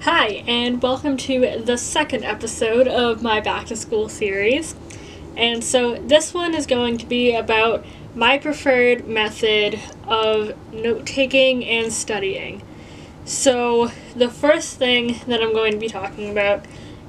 Hi, and welcome to the second episode of my back to school series. And so this one is going to be about my preferred method of note-taking and studying. So the first thing that I'm going to be talking about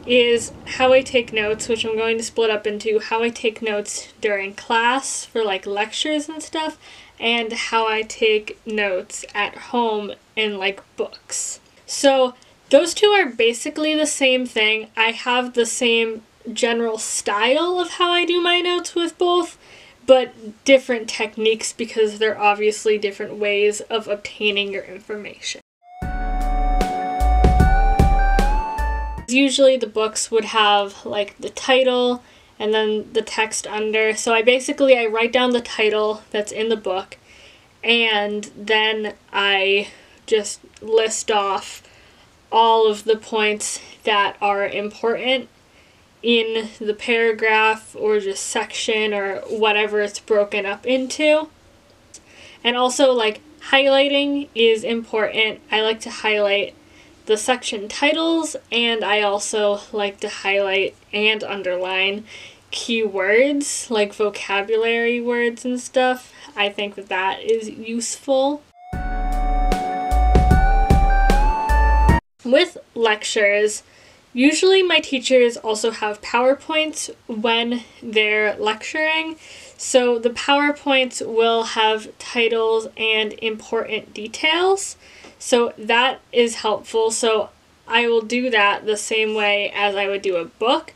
is how I take notes, which I'm going to split up into how I take notes during class for like lectures and stuff, and how I take notes at home in like books. So those two are basically the same thing. I have the same general style of how I do my notes with both, but different techniques because they're obviously different ways of obtaining your information. Usually the books would have like the title and then the text under. So I write down the title that's in the book, and then I just list off all of the points that are important in the paragraph or just section or whatever it's broken up into. And also, like, highlighting is important. I like to highlight the section titles, and I also like to highlight and underline keywords, like vocabulary words and stuff. I think that is useful. With lectures, usually my teachers also have PowerPoints when they're lecturing, so the PowerPoints will have titles and important details, so that is helpful. So I will do that the same way as I would do a book,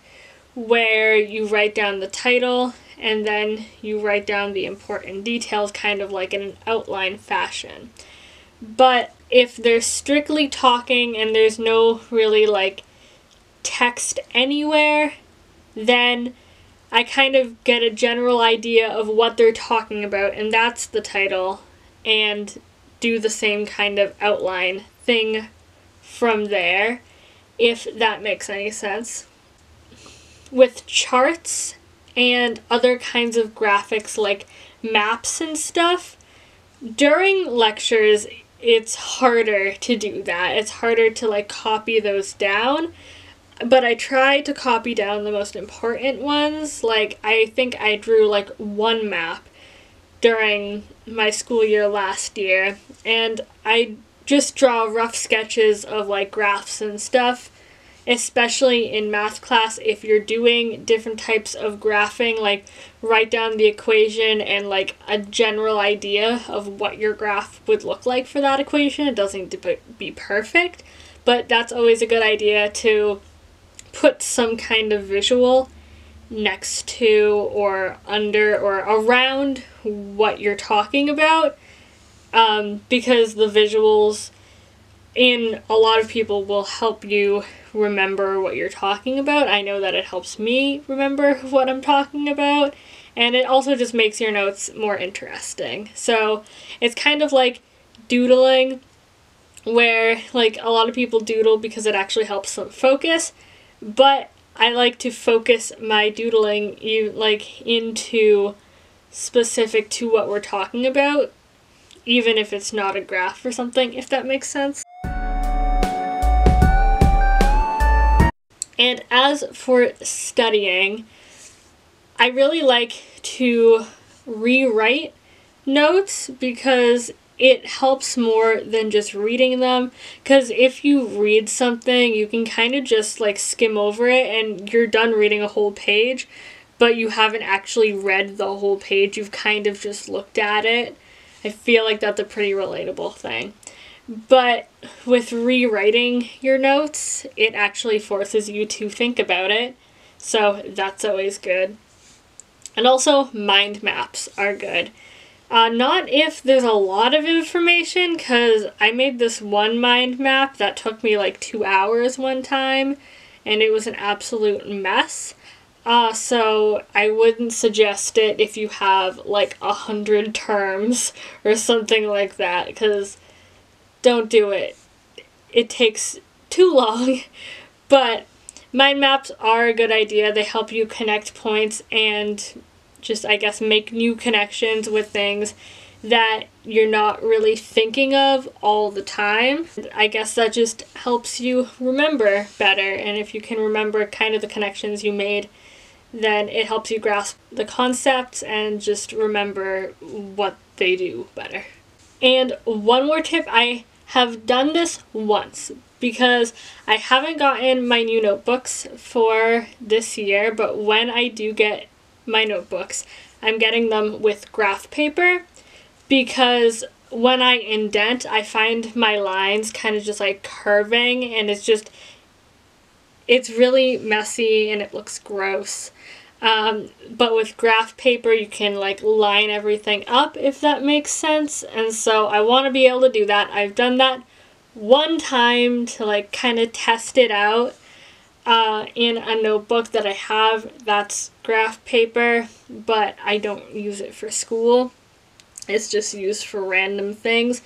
where you write down the title and then you write down the important details kind of like in an outline fashion. But if they're strictly talking and there's no really like text anywhere, then I kind of get a general idea of what they're talking about, and that's the title, and do the same kind of outline thing from there, if that makes any sense. With charts and other kinds of graphics like maps and stuff, during lectures it's harder to do that. It's harder to like copy those down, but I try to copy down the most important ones. Like, I think I drew like one map during my school year last year, and I just draw rough sketches of like graphs and stuff, especially in math class. If you're doing different types of graphing, like write down the equation and like a general idea of what your graph would look like for that equation. It doesn't need to be perfect, but that's always a good idea to put some kind of visual next to or under or around what you're talking about, because the visuals in a lot of people will help you remember what you're talking about. I know that it helps me remember what I'm talking about, and it also just makes your notes more interesting. So it's kind of like doodling, where like a lot of people doodle because it actually helps them focus, but I like to focus my doodling like into specific to what we're talking about, even if it's not a graph or something, if that makes sense. And as for studying, I really like to rewrite notes because it helps more than just reading them. Because if you read something, you can kind of just like skim over it and you're done reading a whole page, but you haven't actually read the whole page. You've kind of just looked at it. I feel like that's a pretty relatable thing. But with rewriting your notes, it actually forces you to think about it, so that's always good. And also, mind maps are good. Not if there's a lot of information, because I made this one mind map that took me like 2 hours one time, and it was an absolute mess. So I wouldn't suggest it if you have like 100 terms or something like that, because don't do it. It takes too long. But mind maps are a good idea. They help you connect points and just, I guess, make new connections with things that you're not really thinking of all the time. I guess that just helps you remember better, and if you can remember kind of the connections you made, then it helps you grasp the concepts and just remember what they do better. And one more tip, I have done this once because I haven't gotten my new notebooks for this year, but when I do get my notebooks, I'm getting them with graph paper, because when I indent, I find my lines kind of just like curving, and it's really messy and it looks gross. But with graph paper, you can like line everything up, if that makes sense. And so I want to be able to do that. I've done that one time to like kind of test it out in a notebook that I have that's graph paper, but I don't use it for school. It's just used for random things.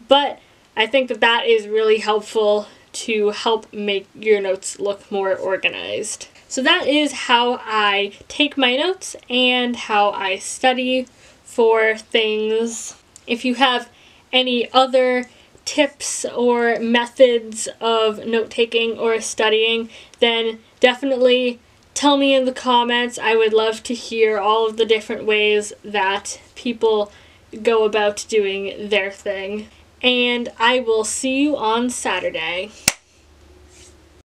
But I think that that is really helpful to help make your notes look more organized. So that is how I take my notes and how I study for things. If you have any other tips or methods of note-taking or studying, then definitely tell me in the comments. I would love to hear all of the different ways that people go about doing their thing. And I will see you on Saturday.